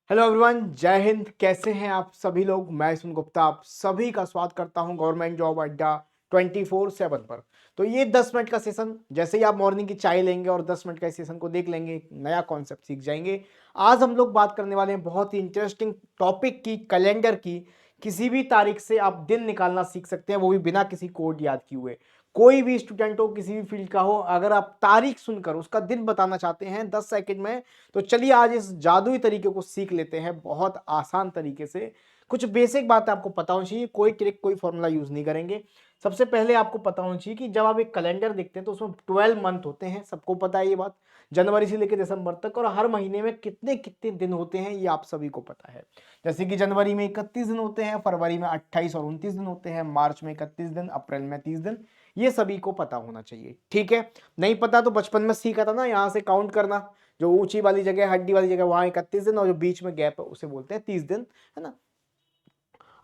Hello everyone, जय हिंद। कैसे हैं आप सभी लोग। मैं सुन गुप्ता आप सभी का स्वागत करता हूं गवर्नमेंट जॉब अड्डा 24/7 पर। तो ये 10 मिनट का सेशन, जैसे ही आप मॉर्निंग की चाय लेंगे और 10 मिनट का इस सेशन को देख लेंगे, एक नया कॉन्सेप्ट सीख जाएंगे। आज हम लोग बात करने वाले हैं बहुत ही इंटरेस्टिंग टॉपिक की, कैलेंडर की। किसी भी तारीख से आप दिन निकालना सीख सकते हैं, वो भी बिना किसी कोड याद किए हुए। कोई भी स्टूडेंट हो, किसी भी फील्ड का हो, अगर आप तारीख सुनकर उसका दिन बताना चाहते हैं 10 सेकंड में, तो चलिए आज इस जादुई तरीके को सीख लेते हैं बहुत आसान तरीके से। कुछ बेसिक बातें आपको पता होनी चाहिए, कोई ट्रिक कोई फॉर्मूला यूज नहीं करेंगे। सबसे पहले आपको पता होना चाहिए कि जब आप एक कैलेंडर देखते हैं तो उसमें 12 मंथ होते हैं, सबको पता है ये बात, जनवरी से लेकर दिसंबर तक। और हर महीने में कितने कितने दिन होते हैं ये आप सभी को पता है। जैसे कि जनवरी में 31 दिन होते हैं, फरवरी में 28 और 29 दिन होते हैं, मार्च में 31 दिन, अप्रैल में 30 दिन। ये सभी को पता होना चाहिए, ठीक है। नहीं पता तो बचपन में सीखा था ना, यहाँ से काउंट करना। जो ऊंची वाली जगह, हड्डी वाली जगह, वहां 31 दिन, और जो बीच में गैप है उसे बोलते हैं 30 दिन, है ना।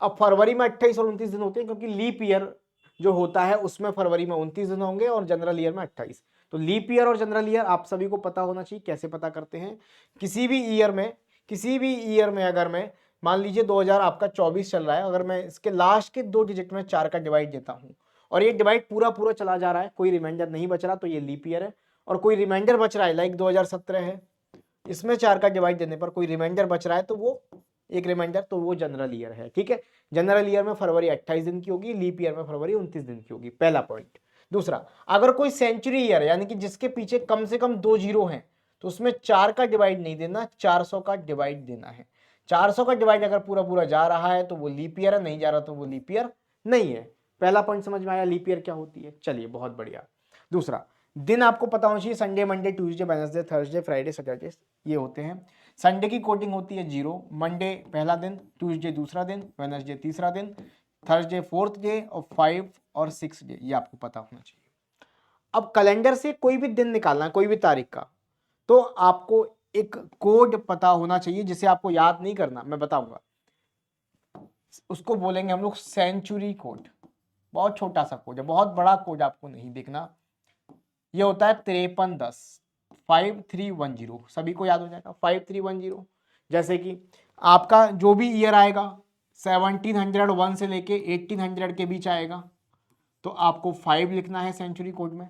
अब फरवरी में 28 और 29 दिन होते हैं, क्योंकि लीप ईयर जो होता है उसमें फरवरी में 29 दिन होंगे और जनरल ईयर में 28। तो लीप ईयर और जनरल ईयर आप सभी को पता होना चाहिए। कैसे पता करते हैं, किसी भी ईयर में अगर मैं मान लीजिए 2000 आपका 24 चल रहा है, अगर मैं इसके लास्ट के 2 डिजिट में 4 का डिवाइड देता हूं और ये डिवाइड पूरा पूरा चला जा रहा है, कोई रिमाइंडर नहीं बच रहा, तो ये लीप ईयर है। और कोई रिमाइंडर बच रहा है, लाइक 2017 है, इसमें 4 का डिवाइड देने पर कोई रिमाइंडर बच रहा है, तो वो एक रिमाइंडर, तो वो जनरल ईयर है, ठीक है। जनरल ईयर में फरवरी 28 दिन की होगी, लीप ईयर में फरवरी 29 दिन की होगी, पहला पॉइंट। दूसरा, अगर कोई सेंचुरी ईयर है, यानी कि जिसके पीछे कम से कम 2 जीरो हैं, तो उसमें 4 का डिवाइड नहीं देना, 400 का डिवाइड देना है। 400 का डिवाइड अगर पूरा पूरा जा रहा है तो वो लीप ईयर है, नहीं जा रहा तो वो लीप ईयर नहीं है। पहला पॉइंट समझ में आया, लीप ईयर क्या होती है। चलिए, बहुत बढ़िया। दूसरा, दिन आपको पता होना चाहिए, Sunday, Monday, Tuesday, Wednesday, Thursday, Friday, Saturday, ये होते हैं। संडे की कोडिंग होती है 0, मंडे पहला दिन, ट्यूसडे दूसरा दिन, वेडनेसडे तीसरा दिन, थर्सडे फोर्थ डे, और 5 और 6 डे, ये आपको पता होना चाहिए। अब कैलेंडर से कोई भी दिन निकालना है, कोई भी तारीख का, तो आपको एक कोड पता होना चाहिए, जिसे आपको याद नहीं करना, मैं बताऊंगा। उसको बोलेंगे हम लोग सेंचुरी कोड। बहुत छोटा सा कोड है, बहुत बड़ा कोड आपको नहीं देखना। ये होता है 5310, 5310, सभी को याद हो जाएगा 5310। जैसे कि आपका जो भी ईयर आएगा 1701 से लेके 1800 के बीच आएगा, तो आपको 5 लिखना है सेंचुरी कोड में।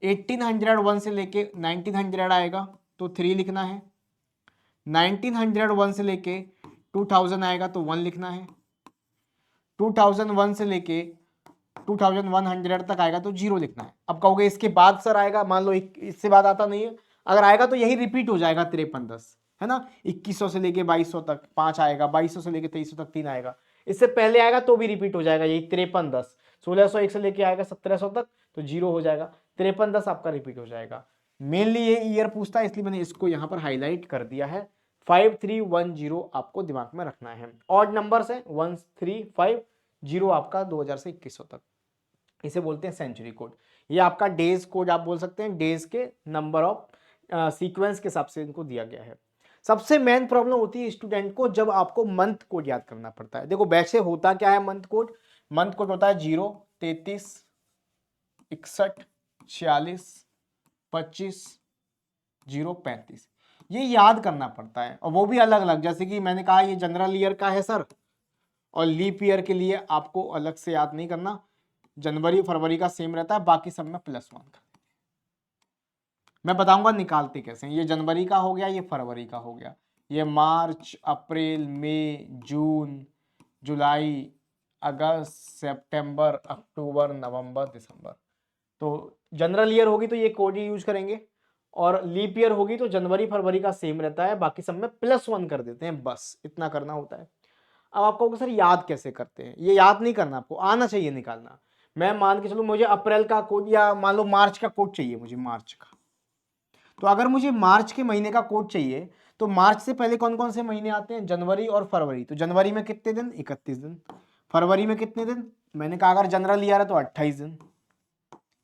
1801 से लेके 1900 आएगा तो 3 लिखना है। 1901 से लेके 2000 आएगा तो 1 लिखना है। 2001 से लेके 2100 तक आएगा तो 0 लिखना है। अब कहोगे इसके बाद सर आएगा, मान लो इससे बाद आता नहीं है, अगर आएगा तो यही रिपीट हो जाएगा 5310, है ना। 2100 से लेके 2200 तक 5 आएगा, 2200 से लेके 2300 तक 3 आएगा। इससे पहले आएगा तो भी रिपीट हो जाएगा यही 5310। 1601 से लेके आएगा 1700 तक तो 0 हो जाएगा, 5310 आपका रिपीट हो जाएगा। मेनली ये ईयर पूछता है, इसलिए मैंने इसको यहाँ पर हाईलाइट कर दिया है। 5310 आपको दिमाग में रखना है। ऑड नंबर्स है 1350 आपका 2000 से 2100 तक, इसे बोलते हैं सेंचुरी कोड। ये आपका डेज कोड आप बोल सकते हैं, डेज के नंबर ऑफ सीक्वेंस के हिसाब से इनको दिया गया है। सबसे मेन प्रॉब्लम होती है स्टूडेंट को जब आपको मंथ कोड याद करना पड़ता है। देखो वैसे होता क्या है मंथ कोड, मंथ कोड होता है 0, 33, 61, 46, 25, 0, 35। ये याद करना पड़ता है, और वो भी अलग अलग। जैसे कि मैंने कहा ये जनरल ईयर का है सर, और लीप ईयर के लिए आपको अलग से याद नहीं करना। जनवरी फरवरी का सेम रहता है, बाकी सब में +1 कर। मैं बताऊंगा निकालते कैसे। ये जनवरी का हो गया, ये फरवरी का हो गया, ये मार्च, अप्रैल, मई, जून, जुलाई, अगस्त, सितंबर, अक्टूबर, नवंबर, दिसंबर। तो जनरल ईयर होगी तो ये कोड ही यूज करेंगे, और लीप ईयर होगी तो जनवरी फरवरी का सेम रहता है, बाकी सब में +1 कर देते हैं, बस इतना करना होता है। अब आपको सर याद कैसे करते हैं, ये याद नहीं करना, आपको आना चाहिए निकालना। मैं मान के चलूं मुझे अप्रैल का कोड, या मान लो मार्च का कोड चाहिए मुझे, मार्च का। तो अगर मुझे मार्च के महीने का कोड चाहिए, तो मार्च से पहले कौन कौन से महीने आते हैं, जनवरी और फरवरी। तो जनवरी में कितने दिन, 31 दिन। फरवरी में कितने दिन, मैंने कहा अगर जनरल ईयर है तो 28 दिन।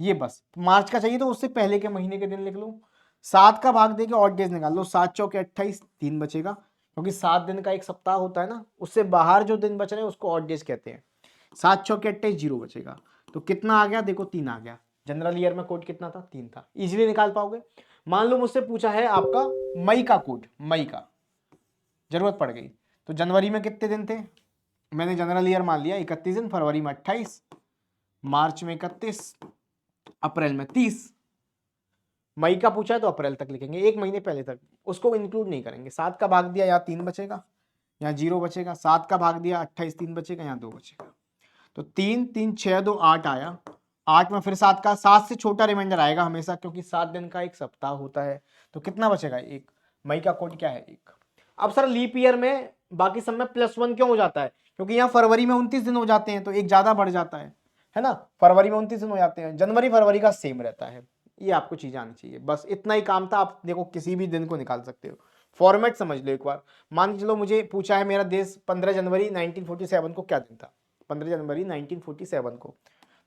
ये बस मार्च का चाहिए तो उससे पहले के महीने के दिन लिख लो। 7 का भाग देके ऑड डेज निकाल लो, 7 चौके 28, 3 बचेगा, क्योंकि 7 दिन का एक सप्ताह होता है ना, उससे बाहर जो दिन बच रहे हैं उसको ऑड डेज कहते हैं। 7 चौके 28, 0 बचेगा। तो कितना आ गया, देखो 3 आ गया। जनरल ईयर में कोड कितना था, 3 था। इजीली निकाल पाओगे। मान लो मुझसे पूछा है आपका मई का कोड, मई का, जरूरत पड़ गई। तो जनवरी में कितने दिन थे, मैंने जनरल ईयर मान लिया 31 दिन, फरवरी में 28, मार्च में 31, अप्रैल में 30। मई का पूछा है तो अप्रैल तक लिखेंगे, एक महीने पहले तक, उसको इंक्लूड नहीं करेंगे। 7 का भाग दिया, यहाँ 3 बचेगा, यहाँ 0 बचेगा। 7 का भाग दिया 28, 3 बचेगा, यहाँ 2 बचेगा। तो 3 3 6 2 8 आया, 8 में फिर 7 का, 7 से छोटा रिमाइंडर आएगा हमेशा, क्योंकि 7 दिन का एक सप्ताह होता है। तो कितना बचेगा, 1। मई का कोड क्या है, 1। अब सर लीप ईयर में बाकी सब में +1 क्यों हो जाता है, क्योंकि यहाँ फरवरी में 29 दिन हो जाते हैं, तो एक ज्यादा बढ़ जाता है ना। फरवरी में 29 दिन हो जाते हैं, जनवरी फरवरी का सेम रहता है। ये आपको चीज आनी चाहिए, बस इतना ही काम था। आप देखो किसी भी दिन को निकाल सकते हो, फॉर्मेट समझ लो एक बार। मान के चलो मुझे पूछा है मेरा देश 15 जनवरी 1947 को क्या दिन था, 15 जनवरी 1947 को,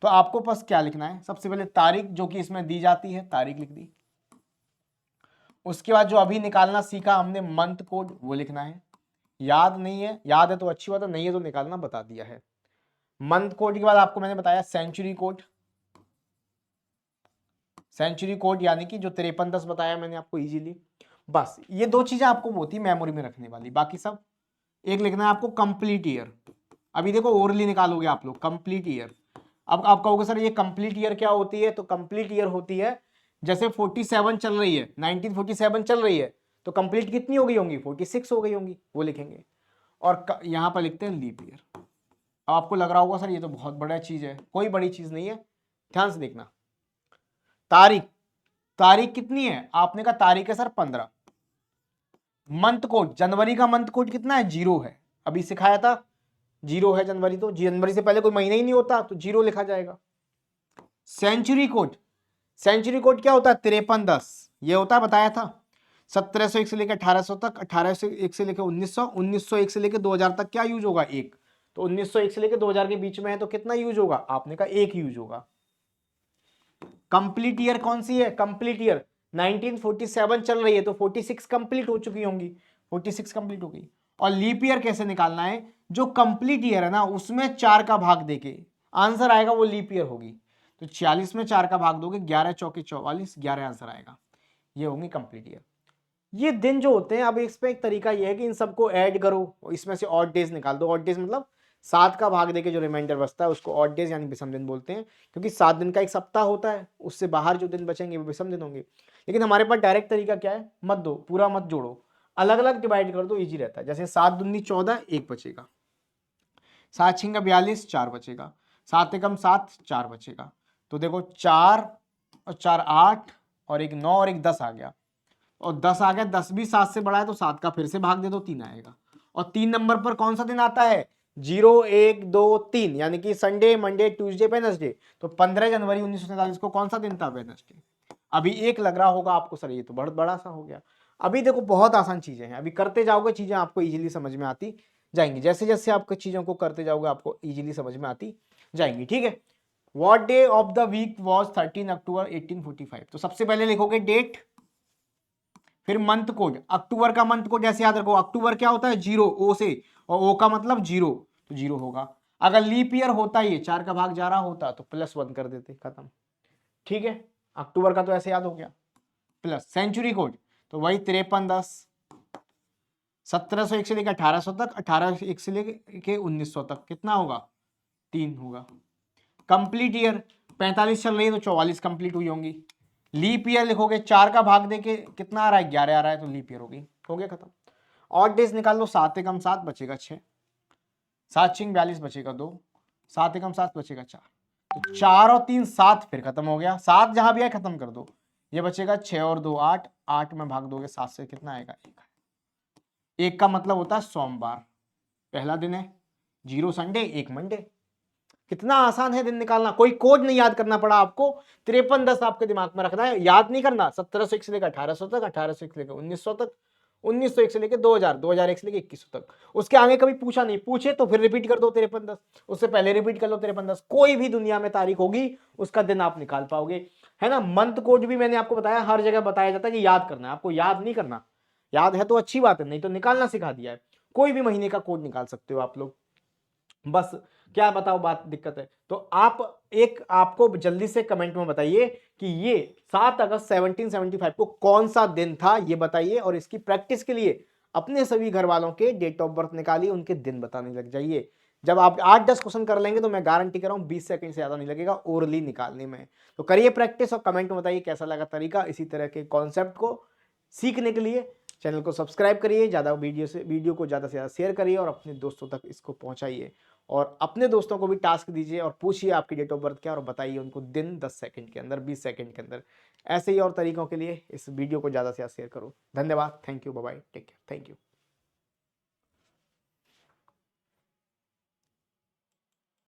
तो आपको बस क्या लिखना है, सबसे पहले तारीख जो कि इसमें दी जाती है, तारीख लिख दी। उसके बाद जो अभी निकालना सीखा हमने मंथ कोड, वो लिखना है। याद नहीं है, याद है तो अच्छी बात है, नहीं है तो निकालना बता दिया है। मंथ कोड के बाद आपको मैंने बताया सेंचुरी कोड, सेंचुरी कोड यानी कि जो 5310 बताया मैंने आपको इजीली। बस ये 2 चीजें आपको होती है मेमोरी में रखने वाली, बाकी सब एक लिखना है आपको कंप्लीट ईयर। अभी देखो ओरली निकालोगे आप लोग कंप्लीट ईयर। अब आप कहोगे सर ये कंप्लीट ईयर क्या होती है, तो कंप्लीट ईयर होती है जैसे 47 चल रही है, 1947 चल रही है, तो कंप्लीट कितनी हो गई होंगी, 46 हो गई होंगी, वो लिखेंगे। और यहां पर लिखते हैं लीप ईयर। अब आपको लग रहा होगा सर ये तो बहुत बड़ा चीज है, कोई बड़ी चीज नहीं है, ध्यान से देखना। तारीख, तारीख कितनी है, आपने कहा तारीख है सर 15। मंथ कोड, जनवरी का मंथ कोड कितना है, 0 है, अभी सिखाया था 0 है जनवरी, तो जनवरी से पहले कोई महीना ही नहीं होता, तो 0 लिखा जाएगा। सेंचुरी कोड, सेंचुरी कोड क्या होता है, 5310, ये होता है बताया था। 1701 से लेकर 1800 तक, 1801 से लेकर 1900, 1901 से लेकर 2000 तक क्या यूज होगा, 1। तो 1901 से लेकर 2000 के बीच में है तो कितना यूज होगा, आपने कहा 1 यूज होगा। कंप्लीट ईयर कौन सी है, कंप्लीट ईयर 1947 चल रही है, तो 46 कंप्लीट हो चुकी होंगी, 46 कंप्लीट हो गई। और लीप ईयर कैसे निकालना है, जो कंप्लीट ईयर है ना उसमें 4 का भाग देके आंसर आएगा, वो लीप ईयर होगी। तो 46 में 4 का भाग दोगे, 11 चौके 44, 11 आंसर आएगा, ये होंगी कंप्लीट ईयर। ये दिन जो होते हैं, अब इसमें एक तरीका ये है कि इन सबको ऐड करो, इसमें से ऑड डेज निकाल दो। ऑड डेज मतलब 7 का भाग देके जो रिमाइंडर बचता है उसको ऑड डेज यानी विषम दिन बोलते हैं, क्योंकि 7 दिन का एक सप्ताह होता है, उससे बाहर जो दिन बचेंगे वो विषम दिन होंगे। लेकिन हमारे पास डायरेक्ट तरीका क्या है, मत दो, पूरा मत जोड़ो, अलग अलग डिवाइड कर दो, ईजी रहता है। जैसे 7 दूनी 14, 1 बचेगा, 7 छिंगा 42, 4 बचेगा, 7 एकम 7, 4 बचेगा। तो देखो 4 और 4 8 और एक 9 और एक 10 आ गया, और 10 आ गया, 10 भी 7 से बड़ा है तो 7 का फिर से भाग दे दो, 3 आएगा। और 3 नंबर पर कौन सा दिन आता है, 0 1 2 3, यानी कि संडे मंडे ट्यूसडे वेडनेसडे। तो 15 जनवरी 1947 को कौन सा दिन था, वेडनेसडे। अभी एक लग रहा होगा आपको सर ये तो बहुत बड़ा सा हो गया। अभी देखो बहुत आसान चीजें हैं, अभी करते जाओगे चीजें आपको इजीली समझ में आती जाएंगी, जैसे जैसे आप चीजों को करते जाओगे आपको इजीली समझ में आती जाएंगी, ठीक है। What day of the week was 13 October 1845, तो सबसे पहले लिखोगे डेट, फिर मंथ कोड। अक्टूबर का मंथ कोड जैसे याद रखो, अक्टूबर क्या होता है 0 ओ से, और ओ का मतलब 0, तो 0 होगा। अगर लीप ईयर होता ये 4 का भाग जा रहा होता तो +1 कर देते, खत्म, ठीक है। अक्टूबर का तो ऐसे याद हो गया। प्लस सेंचुरी कोड, तो वही 5310, 1701 से लेकर 1800 तक, 1801 से लेकर 1900 तक कितना होगा, 3 होगा। कंप्लीट ईयर 45 चल रही है तो 44 कंप्लीट हुई होंगी। लीप ईयर लिखोगे, 4 का भाग देके कितना आ रहा है, 11 आ रहा है, तो लीप ईयर होगी, हो गया खत्म। ऑड डेज निकाल लो, 7 एकम 7 बचेगा 6, 7 छिंग 42 बचेगा 2, 7 एकम 7 बचेगा 4, तो 4 और 3 7, फिर खत्म हो गया, 7 जहां भी है खत्म कर दो, ये बचेगा 6 और 2 8, 8 में भाग दोगे 7 से कितना आएगा, 1। 1 का मतलब होता है सोमवार, पहला दिन है, 0 संडे 1 मंडे। कितना आसान है दिन निकालना, कोई कोड नहीं याद करना पड़ा आपको, 5310 आपके दिमाग में रखना है, याद नहीं करना। 1701 से लेकर 1800 तक, 1801 से लेकर 1900 तक, 1901 से लेकर 2000, 2001 से लेकर 2100 तक। उसके आगे कभी पूछा नहीं, पूछे तो फिर रिपीट कर दो 5310, उससे पहले रिपीट कर लो 5310, कोई भी दुनिया में तारीख होगी उसका दिन आप निकाल पाओगे, है ना। मंथ कोड भी मैंने आपको बताया, हर जगह बताया जाता है कि याद करना है, आपको याद नहीं करना, याद है तो अच्छी बात है, नहीं तो निकालना सिखा दिया है। कोई भी महीने का कोड निकाल सकते हो आप लोग, बस क्या बताओ बात दिक्कत है तो आप एक आपको जल्दी से कमेंट में बताइए कि ये 7 अगस्त 1775 को कौन सा दिन था, ये बताइए। और इसकी प्रैक्टिस के लिए अपने सभी घर वालों के डेट ऑफ बर्थ निकालिए, उनके दिन बताने लग जाइए। जब आप 8-10 क्वेश्चन कर लेंगे तो मैं गारंटी कर रहा हूँ 20 सेकंड से ज़्यादा नहीं लगेगा ओरली निकालने में। तो करिए प्रैक्टिस और कमेंट में बताइए कैसा लगा तरीका इसी तरह के कॉन्सेप्ट को सीखने के लिए। चैनल को सब्सक्राइब करिए, ज़्यादा वीडियो को ज़्यादा से ज़्यादा शेयर करिए और अपने दोस्तों तक इसको पहुंचाइए। और अपने दोस्तों को भी टास्क दीजिए और पूछिए आपकी डेट ऑफ बर्थ क्या और बताइए उनको दिन 10 सेकंड के अंदर, 20 सेकंड के अंदर। ऐसे ही और तरीकों के लिए इस वीडियो को ज़्यादा से ज़्यादा शेयर करो। धन्यवाद, thank you, bye bye, take care, thank you.